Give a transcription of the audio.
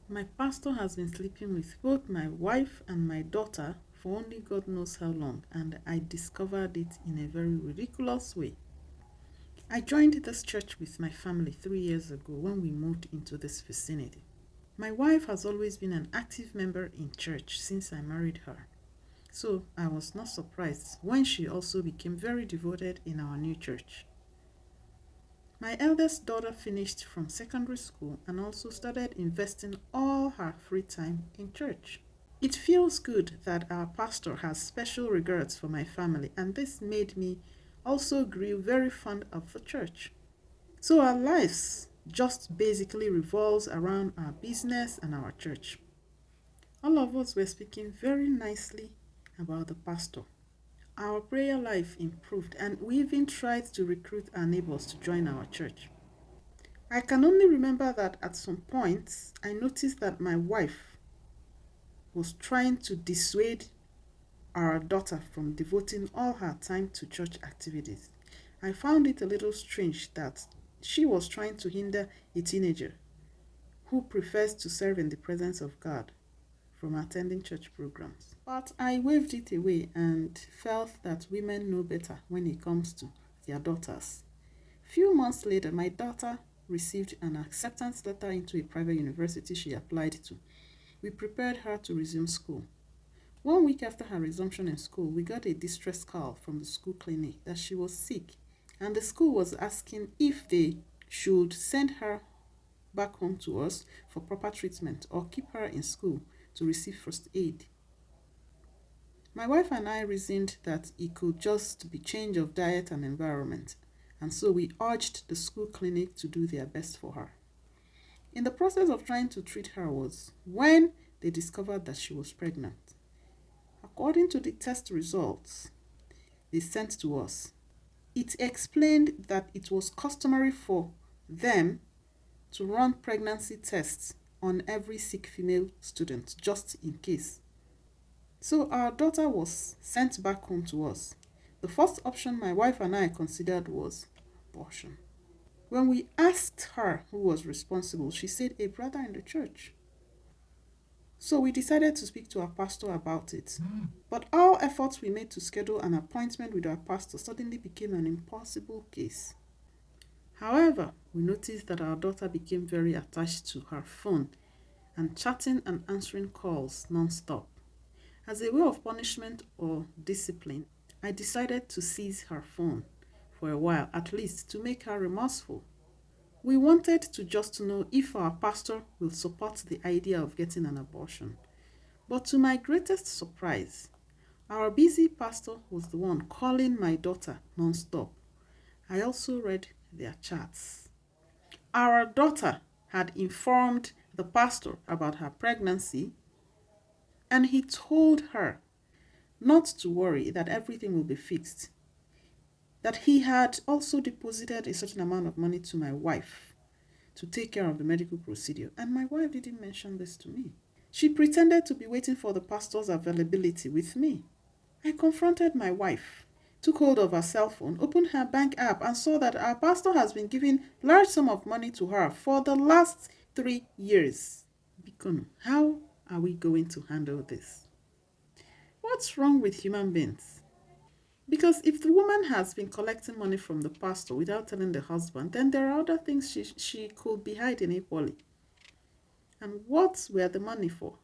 My pastor has been sleeping with both my wife and my daughter for only God knows how long, and I discovered it in a very ridiculous way. I joined this church with my family 3 years ago when we moved into this vicinity. My wife has always been an active member in church since I married her, so I was not surprised when she also became very devoted in our new church. My eldest daughter finished from secondary school and also started investing all her free time in church. It feels good that our pastor has special regards for my family, and this made me also grew very fond of the church. So our lives just basically revolves around our business and our church. All of us were speaking very nicely about the pastor. Our prayer life improved, and we even tried to recruit our neighbors to join our church. I can only remember that at some point I noticed that my wife was trying to dissuade our daughter from devoting all her time to church activities. I found it a little strange that she was trying to hinder a teenager who prefers to serve in the presence of God from attending church programs. But I waved it away and felt that women know better when it comes to their daughters. Few months later, my daughter received an acceptance letter into a private university she applied to. We prepared her to resume school. 1 week after her resumption in school, we got a distress call from the school clinic that she was sick, and the school was asking if they should send her back home to us for proper treatment or keep her in school to receive first aid. My wife and I reasoned that it could just be change of diet and environment, and so we urged the school clinic to do their best for her. In the process of trying to treat her was when they discovered that she was pregnant. According to the test results they sent to us, it explained that it was customary for them to run pregnancy tests on every sick female student just in case. So our daughter was sent back home to us. The first option my wife and I considered was abortion. When we asked her who was responsible, she said a brother in the church. So we decided to speak to our pastor about it. But all efforts we made to schedule an appointment with our pastor suddenly became an impossible case. However, we noticed that our daughter became very attached to her phone and chatting and answering calls non-stop. As a way of punishment or discipline, I decided to seize her phone for a while, at least to make her remorseful. We wanted to just know if our pastor will support the idea of getting an abortion. But to my greatest surprise, our busy pastor was the one calling my daughter non-stop. I also read their chats. Our daughter had informed the pastor about her pregnancy, and he told her not to worry, that everything will be fixed. That he had also deposited a certain amount of money to my wife to take care of the medical procedure, and my wife didn't mention this to me. She pretended to be waiting for the pastor's availability with me. I confronted my wife, took hold of her cell phone, opened her bank app, and saw that our pastor has been giving large sum of money to her for the last 3 years. Bikono, how are we going to handle this? What's wrong with human beings? Because if the woman has been collecting money from the pastor without telling the husband, then there are other things she could be hiding equally. And what were the money for?